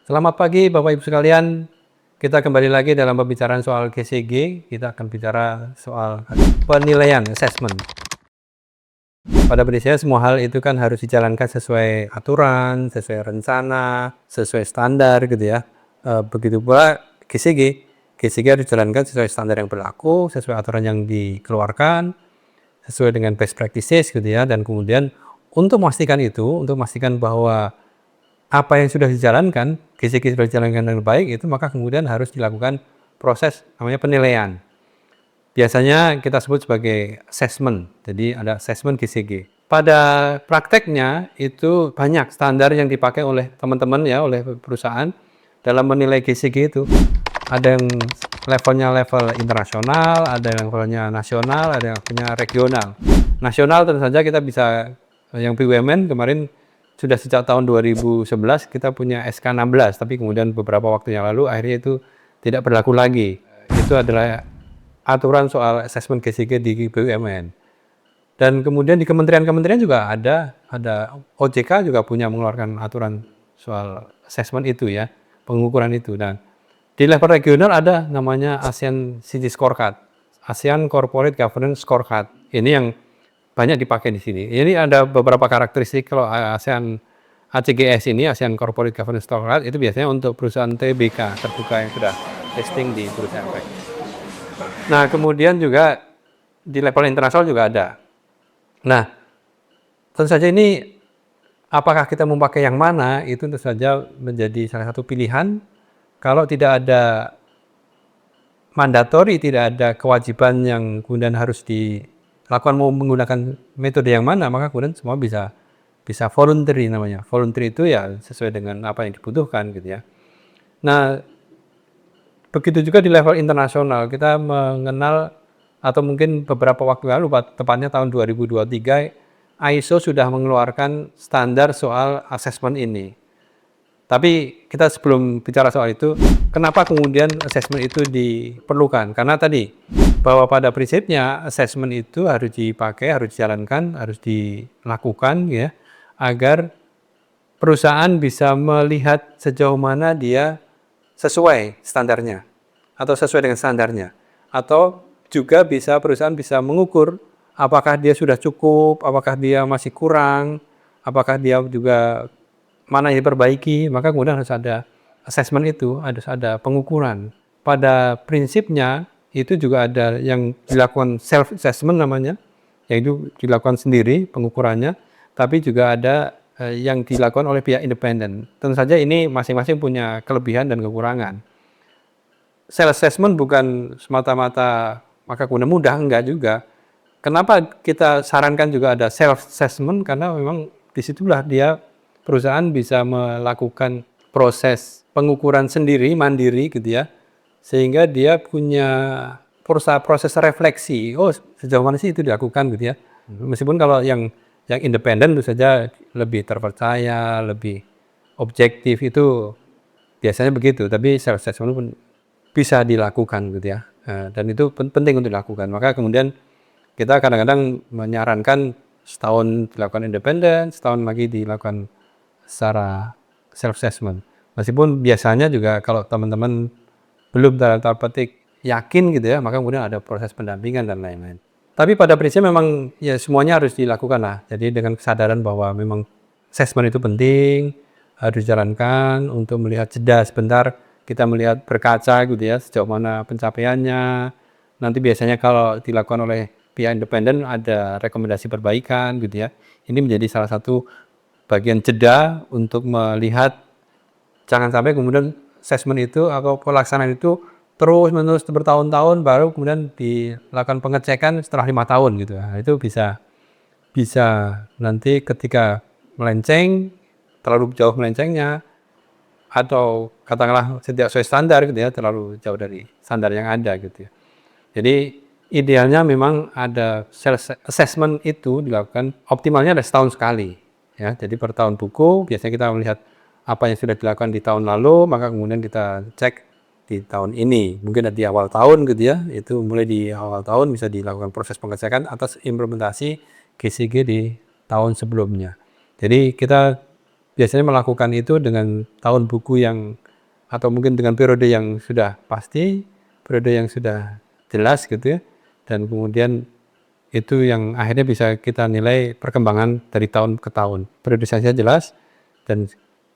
Selamat pagi Bapak Ibu sekalian, kita kembali lagi dalam pembicaraan soal GCG, kita akan bicara soal penilaian, assessment. Pada prinsipnya semua hal itu kan harus dijalankan sesuai aturan, sesuai rencana, sesuai standar gitu ya. Begitu pula GCG, GCG harus dijalankan sesuai standar yang berlaku, sesuai aturan yang dikeluarkan, sesuai dengan best practices gitu ya. Dan kemudian untuk memastikan bahwa apa yang sudah dijalankan, GCG sudah dijalankan dengan baik itu, maka kemudian harus dilakukan proses namanya penilaian. Biasanya kita sebut sebagai assessment, jadi ada assessment GCG. Pada prakteknya itu banyak standar yang dipakai oleh teman-teman ya, oleh perusahaan dalam menilai GCG itu. Ada yang levelnya level internasional, ada yang levelnya nasional, ada yang levelnya regional. Nasional tentu saja kita bisa, yang BUMN kemarin sudah sejak tahun 2011 kita punya SK 16, tapi kemudian beberapa waktu yang lalu akhirnya itu tidak berlaku lagi. Itu adalah aturan soal assessment GCG di BUMN. Dan kemudian di kementerian-kementerian juga ada OJK juga punya mengeluarkan aturan soal assessment itu ya, pengukuran itu. Dan di level regional ada namanya ASEAN City Scorecard, ASEAN Corporate Governance Scorecard. Ini yang banyak dipakai di sini. Ini ada beberapa karakteristik kalau ASEAN ACGS ini, ASEAN Corporate Governance Scorecard, itu biasanya untuk perusahaan TBK terbuka yang sudah testing di perusahaan efek. Nah, kemudian juga di level internasional juga ada. Nah, tentu saja ini apakah kita memakai yang mana itu tentu saja menjadi salah satu pilihan. Kalau tidak ada mandatori, tidak ada kewajiban yang kemudian harus dilakukan mau menggunakan metode yang mana, maka kemudian semua bisa voluntary namanya. Voluntary itu ya sesuai dengan apa yang dibutuhkan gitu ya. Nah, begitu juga di level internasional, kita mengenal atau mungkin beberapa waktu lalu, tepatnya tahun 2023, ISO sudah mengeluarkan standar soal assessment ini. Tapi kita sebelum bicara soal itu, kenapa kemudian assessment itu diperlukan? Karena tadi, bahwa pada prinsipnya assessment itu harus dipakai, harus dijalankan, harus dilakukan ya, agar perusahaan bisa melihat sejauh mana dia sesuai standarnya atau sesuai dengan standarnya, atau juga perusahaan bisa mengukur apakah dia sudah cukup, apakah dia masih kurang, apakah dia juga mana yang diperbaiki. Maka kemudian harus ada assessment itu, harus ada pengukuran. Pada prinsipnya itu juga ada yang dilakukan self assessment namanya, yaitu dilakukan sendiri pengukurannya, tapi juga ada yang dilakukan oleh pihak independen. Tentu saja ini masing-masing punya kelebihan dan kekurangan. Self assessment bukan semata-mata maka kemudian mudah, enggak juga. Kenapa kita sarankan juga ada self assessment? Karena memang disitulah perusahaan bisa melakukan proses pengukuran sendiri, mandiri gitu ya, sehingga dia punya proses refleksi. Oh, sejauh mana sih itu dilakukan gitu ya. Meskipun kalau yang independen tentu saja lebih terpercaya, lebih objektif, itu biasanya begitu. Tapi self assessment pun bisa dilakukan gitu ya. Dan itu penting untuk dilakukan. Maka kemudian kita kadang-kadang menyarankan setahun dilakukan independen, setahun lagi dilakukan secara self assessment. Meskipun biasanya juga kalau teman-teman belum tanda petik yakin gitu ya, maka kemudian ada proses pendampingan dan lain-lain. Tapi pada prinsipnya memang ya semuanya harus dilakukan lah. Jadi dengan kesadaran bahwa memang assessment itu penting, harus dijalankan untuk melihat jeda sebentar, kita melihat berkaca gitu ya, sejauh mana pencapaiannya. Nanti biasanya kalau dilakukan oleh pihak independen ada rekomendasi perbaikan gitu ya. Ini menjadi salah satu bagian jeda untuk melihat, jangan sampai kemudian assessment itu atau pelaksanaan itu terus-menerus bertahun-tahun baru kemudian dilakukan pengecekan setelah 5 tahun gitu. Nah, itu bisa nanti ketika melenceng, terlalu jauh melencengnya, atau katakanlah tidak sesuai standar gitu ya, terlalu jauh dari standar yang ada gitu ya. Jadi idealnya memang ada self assessment itu dilakukan optimalnya ada setahun sekali ya. Jadi per tahun buku biasanya kita melihat apa yang sudah dilakukan di tahun lalu, maka kemudian kita cek di tahun ini. Mungkin di awal tahun gitu ya, itu mulai di awal tahun bisa dilakukan proses pengecekan atas implementasi GCG di tahun sebelumnya. Jadi kita biasanya melakukan itu dengan tahun buku yang atau mungkin dengan periode yang sudah pasti, periode yang sudah jelas gitu ya, dan kemudian itu yang akhirnya bisa kita nilai perkembangan dari tahun ke tahun. Periodisasinya jelas dan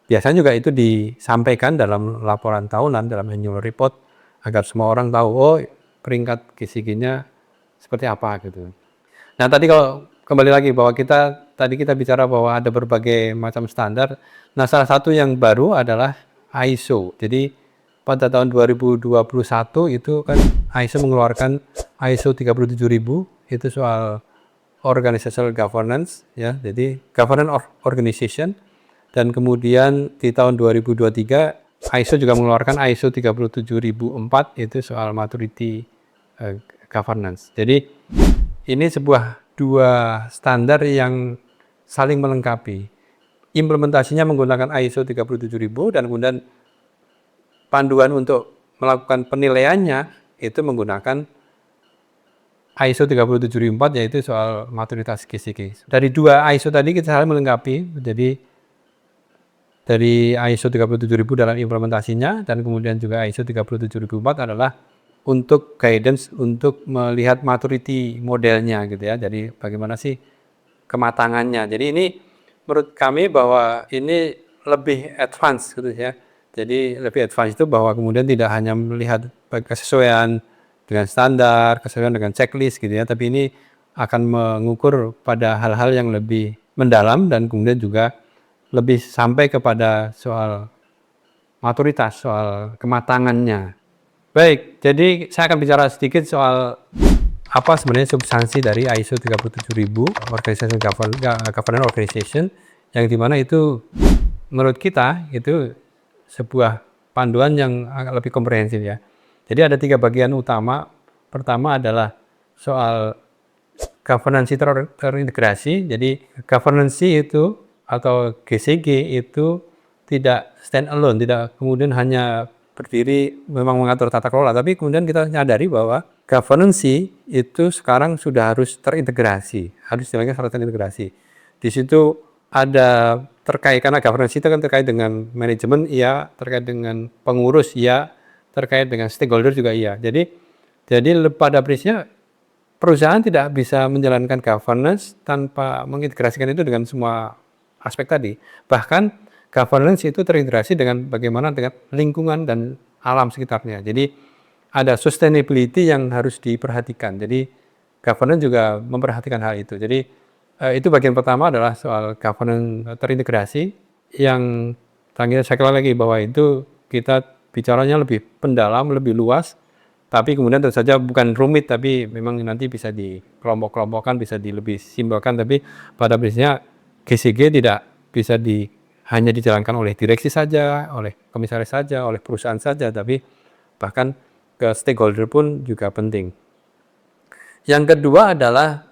biasanya juga itu disampaikan dalam laporan tahunan, dalam annual report agar semua orang tahu, oh peringkat GCG-nya seperti apa gitu. Nah tadi kalau kembali lagi bahwa tadi kita bicara bahwa ada berbagai macam standar. Nah salah satu yang baru adalah ISO. Jadi pada tahun 2021 itu kan ISO mengeluarkan ISO 37000 itu soal organizational governance ya. Jadi governance organization, dan kemudian di tahun 2023 ISO juga mengeluarkan ISO 37004 itu soal maturity governance. Jadi ini dua standar yang saling melengkapi. Implementasinya menggunakan ISO 37000 dan kemudian panduan untuk melakukan penilaiannya itu menggunakan ISO 37004 yaitu soal maturitas GCG. Dari dua ISO tadi kita saling melengkapi. Jadi dari ISO 37000 dalam implementasinya dan kemudian juga ISO 37004 adalah untuk guidance untuk melihat maturity modelnya gitu ya. Jadi bagaimana sih kematangannya. Jadi ini menurut kami bahwa ini lebih advance gitu ya. Jadi lebih advance itu bahwa kemudian tidak hanya melihat kesesuaian dengan standar, kesesuaian dengan checklist gitu ya, tapi ini akan mengukur pada hal-hal yang lebih mendalam dan kemudian juga lebih sampai kepada soal maturitas, soal kematangannya. Baik, jadi saya akan bicara sedikit soal apa sebenarnya substansi dari ISO 37000 Organization Governance Organization, yang dimana itu menurut kita itu sebuah panduan yang agak lebih komprehensif ya. Jadi ada 3 bagian utama. Pertama adalah soal governance terintegrasi. Jadi governance itu atau GCG itu tidak stand alone, tidak kemudian hanya berdiri memang mengatur tata kelola, tapi kemudian kita nyadari bahwa governance itu sekarang sudah harus terintegrasi, harus dilakukan secara terintegrasi. Di situ ada terkait, karena governance itu kan terkait dengan manajemen, iya, terkait dengan pengurus, iya, terkait dengan stakeholder juga iya. Jadi pada prinsipnya perusahaan tidak bisa menjalankan governance tanpa mengintegrasikan itu dengan semua aspek tadi. Bahkan governance itu terintegrasi dengan bagaimana dengan lingkungan dan alam sekitarnya. Jadi ada sustainability yang harus diperhatikan. Jadi governance juga memperhatikan hal itu. Jadi itu bagian pertama adalah soal governance terintegrasi yang saya kira lagi bahwa itu kita bicaranya lebih pendalam, lebih luas, tapi kemudian tentu saja bukan rumit, tapi memang nanti bisa dikelompok-kelompokkan, bisa lebih simpelkan, tapi pada prinsipnya GCG tidak bisa hanya dijalankan oleh direksi saja, oleh komisaris saja, oleh perusahaan saja, tapi bahkan ke stakeholder pun juga penting. Yang kedua adalah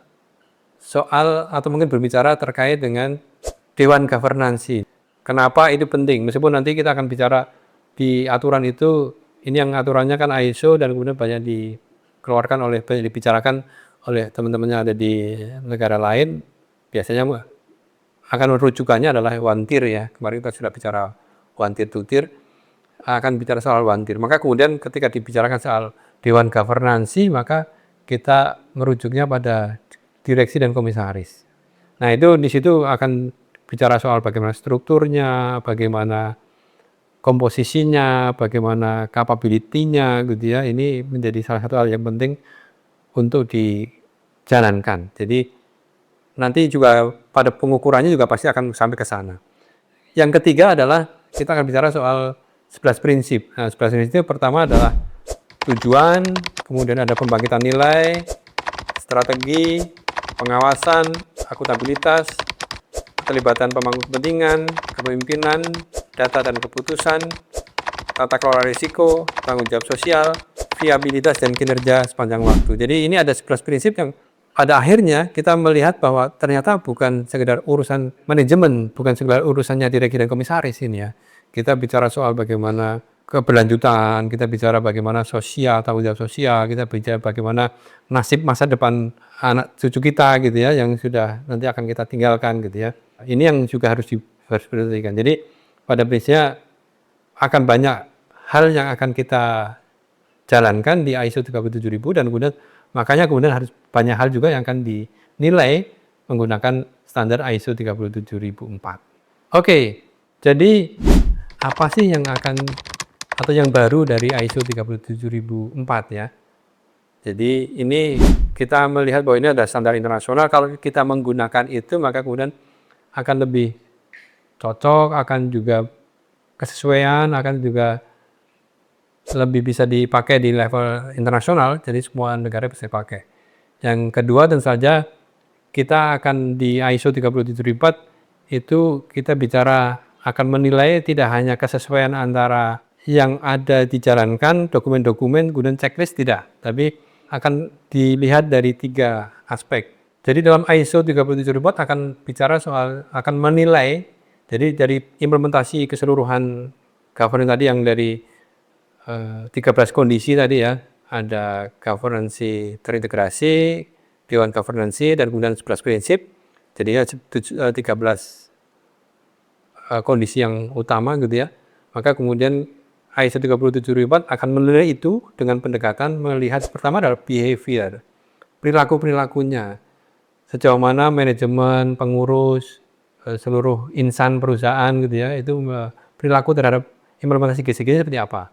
soal atau mungkin berbicara terkait dengan Dewan Governance. Kenapa itu penting? Meskipun nanti kita akan bicara di aturan itu, ini yang aturannya kan ISO dan kemudian banyak dibicarakan oleh teman-teman yang ada di negara lain. Biasanya akan rujukannya adalah one tier ya. Kemarin kita sudah bicara one tier, two tier, akan bicara soal one tier. Maka kemudian ketika dibicarakan soal Dewan Governance, maka kita merujuknya pada direksi dan komisaris. Nah itu di situ akan bicara soal bagaimana strukturnya, bagaimana komposisinya, bagaimana capability-nya gitu ya. Ini menjadi salah satu hal yang penting untuk dijalankan. Jadi nanti juga pada pengukurannya juga pasti akan sampai ke sana. Yang ketiga adalah kita akan bicara soal 11 prinsip. Nah, 11 prinsip itu pertama adalah tujuan, kemudian ada pembangkitan nilai, strategi, pengawasan, akuntabilitas, keterlibatan pemangku kepentingan, kepemimpinan, data dan keputusan, tata kelola risiko, tanggung jawab sosial, viabilitas dan kinerja sepanjang waktu. Jadi ini ada 11 prinsip yang pada akhirnya kita melihat bahwa ternyata bukan sekedar urusan manajemen, bukan sekedar urusannya direksi dan komisaris ini ya. Kita bicara soal bagaimana keberlanjutan, kita bicara bagaimana sosial, tanggung jawab sosial, kita bicara bagaimana nasib masa depan anak cucu kita gitu ya, yang sudah nanti akan kita tinggalkan gitu ya. Ini yang juga harus diperhatikan. Jadi pada prinsipnya akan banyak hal yang akan kita jalankan di ISO 37000 dan kemudian makanya kemudian harus banyak hal juga yang akan dinilai menggunakan standar ISO 37004. Oke, jadi apa sih yang akan atau yang baru dari ISO 37004 ya? Jadi ini kita melihat bahwa ini ada standar internasional. Kalau kita menggunakan itu maka kemudian akan lebih cocok, akan juga kesesuaian, akan juga lebih bisa dipakai di level internasional. Jadi semua negara bisa dipakai. Yang kedua tentu saja kita akan di ISO 37004 itu kita bicara akan menilai tidak hanya kesesuaian antara yang ada dijalankan, dokumen-dokumen, kemudian checklist tidak, tapi akan dilihat dari 3 aspek. Jadi dalam ISO 37004 akan bicara soal, akan menilai, jadi dari implementasi keseluruhan governance tadi yang dari 13 kondisi tadi ya, ada governance terintegrasi, Dewan Governance, dan kemudian 11 prinsip, jadinya 13 kondisi yang utama gitu ya. Maka kemudian ISO 37004 akan menilai itu dengan pendekatan melihat pertama adalah behavior, perilaku-perilakunya. Sejauh mana manajemen, pengurus, seluruh insan perusahaan gitu ya, itu perilaku terhadap implementasi GCG seperti apa.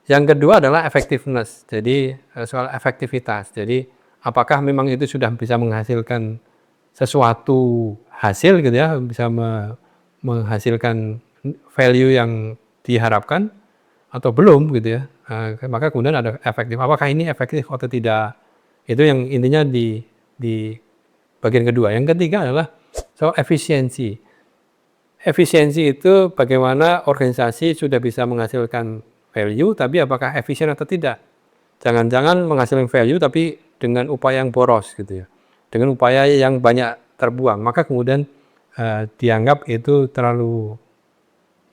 Yang kedua adalah effectiveness, jadi soal efektivitas. Jadi apakah memang itu sudah bisa menghasilkan sesuatu hasil gitu ya, bisa menghasilkan value yang diharapkan atau belum gitu ya. Maka kemudian ada efektif. Apakah ini efektif atau tidak? Itu yang intinya di bagian kedua. Yang ketiga adalah soal efisiensi. Efisiensi itu bagaimana organisasi sudah bisa menghasilkan value, tapi apakah efisien atau tidak? Jangan-jangan menghasilkan value tapi dengan upaya yang boros gitu ya. Dengan upaya yang banyak terbuang. Maka kemudian dianggap itu terlalu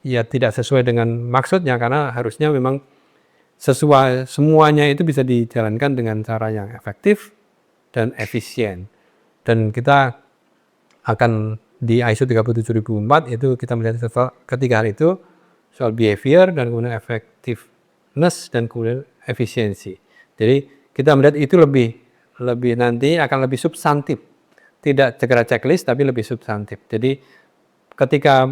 ya tidak sesuai dengan maksudnya, karena harusnya memang sesuai, semuanya itu bisa dijalankan dengan cara yang efektif dan efisien. Dan kita akan di ISO 37004 itu kita melihat ketiga hal itu, soal behavior dan kemudian effectiveness dan kemudian efisiensi. Jadi kita melihat itu lebih nanti akan lebih substantif, tidak segera checklist tapi lebih substantif. Jadi ketika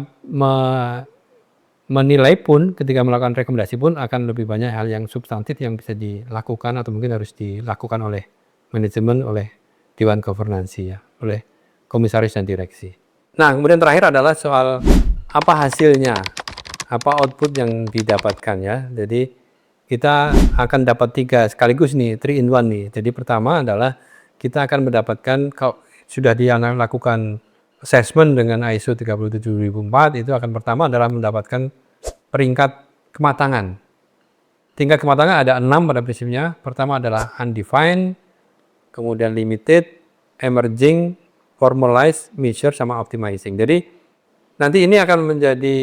menilai pun, ketika melakukan rekomendasi pun akan lebih banyak hal yang substantif yang bisa dilakukan atau mungkin harus dilakukan oleh manajemen, oleh Dewan Governance ya, oleh komisaris dan direksi. Nah, kemudian terakhir adalah soal apa hasilnya, apa output yang didapatkan ya. Jadi kita akan dapat 3 sekaligus nih, 3 in 1 nih. Jadi pertama adalah kita akan mendapatkan, kalau sudah dilakukan assessment dengan ISO 37004, itu akan pertama adalah mendapatkan peringkat kematangan. Tingkat kematangan ada 6 pada prinsipnya. Pertama adalah undefined, kemudian limited, emerging, formalized, measure, sama optimizing. Jadi nanti ini akan menjadi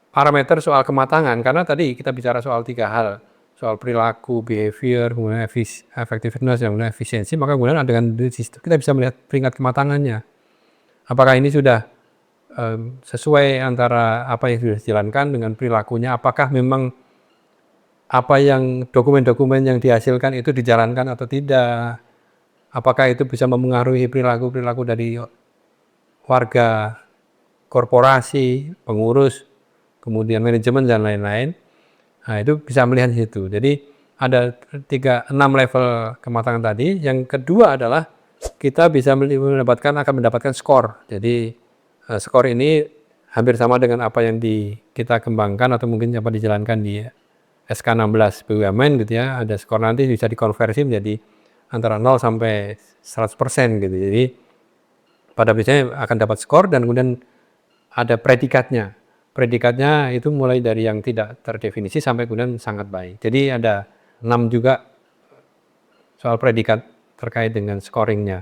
parameter soal kematangan, karena tadi kita bicara soal 3 hal, soal perilaku, behavior, kemudian effectiveness, dan kemudian efisiensi. Maka kemudian dengan sistem kita bisa melihat peringkat kematangannya. Apakah ini sudah sesuai antara apa yang sudah dijalankan dengan perilakunya, apakah memang apa yang dokumen-dokumen yang dihasilkan itu dijalankan atau tidak, apakah itu bisa memengaruhi perilaku-perilaku dari warga, korporasi, pengurus, kemudian manajemen dan lain-lain. Nah, itu bisa melihat di situ. Jadi ada 6 level kematangan tadi. Yang kedua adalah kita bisa akan mendapatkan skor. Jadi skor ini hampir sama dengan apa yang kita kembangkan atau mungkin apa dijalankan di SK16 BUMN gitu ya. Ada skor nanti bisa dikonversi menjadi antara 0 sampai 100% gitu. Jadi pada biasanya akan dapat skor dan kemudian ada predikatnya. Predikatnya itu mulai dari yang tidak terdefinisi sampai kemudian sangat baik. Jadi ada 6 juga soal predikat terkait dengan scoringnya.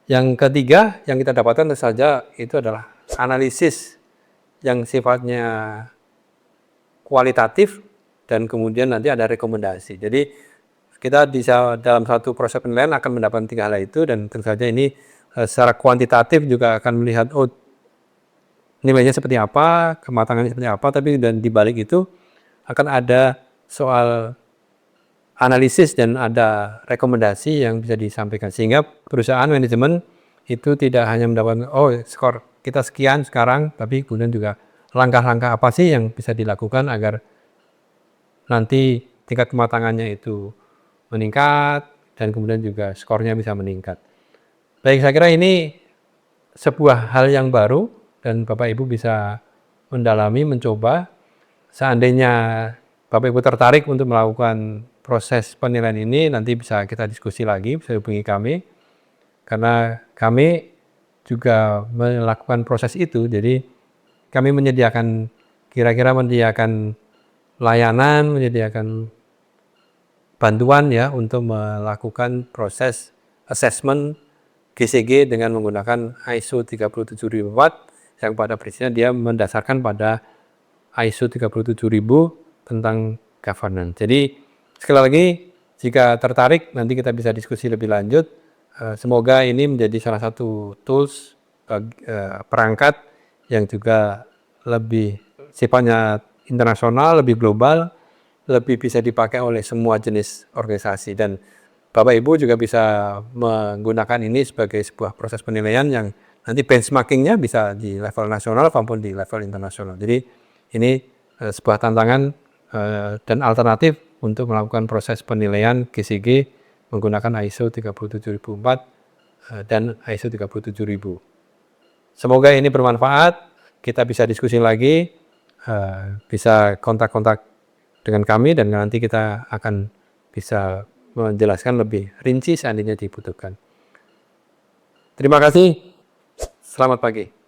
Yang ketiga yang kita dapatkan tentu saja itu adalah analisis yang sifatnya kualitatif dan kemudian nanti ada rekomendasi. Jadi kita bisa dalam satu proses penilaian akan mendapatkan 3 hal itu, dan tentu saja ini secara kuantitatif juga akan melihat nilainya seperti apa, kematangannya seperti apa, tapi dan di balik itu akan ada soal analisis dan ada rekomendasi yang bisa disampaikan. Sehingga perusahaan manajemen itu tidak hanya mendapatkan, oh skor kita sekian sekarang, tapi kemudian juga langkah-langkah apa sih yang bisa dilakukan agar nanti tingkat kematangannya itu meningkat dan kemudian juga skornya bisa meningkat. Baik, saya kira ini sebuah hal yang baru dan Bapak Ibu bisa mendalami, mencoba. Seandainya Bapak Ibu tertarik untuk melakukan proses penilaian ini, nanti bisa kita diskusi lagi, bisa hubungi kami. Karena kami juga melakukan proses itu, jadi kami kira-kira menyediakan layanan, menyediakan bantuan ya untuk melakukan proses assessment GCG dengan menggunakan ISO 37004 yang pada prinsipnya dia mendasarkan pada ISO 37000 tentang governance. Jadi sekali lagi jika tertarik nanti kita bisa diskusi lebih lanjut. Semoga ini menjadi salah satu tools perangkat yang juga lebih sifatnya internasional, lebih global, lebih bisa dipakai oleh semua jenis organisasi dan Bapak Ibu juga bisa menggunakan ini sebagai sebuah proses penilaian yang nanti benchmarkingnya bisa di level nasional maupun di level internasional. Jadi ini sebuah tantangan dan alternatif untuk melakukan proses penilaian GCG menggunakan ISO 37004 dan ISO 37000. Semoga ini bermanfaat, kita bisa diskusi lagi, bisa kontak-kontak dengan kami dan nanti kita akan bisa menjelaskan lebih rinci seandainya dibutuhkan. Terima kasih, selamat pagi.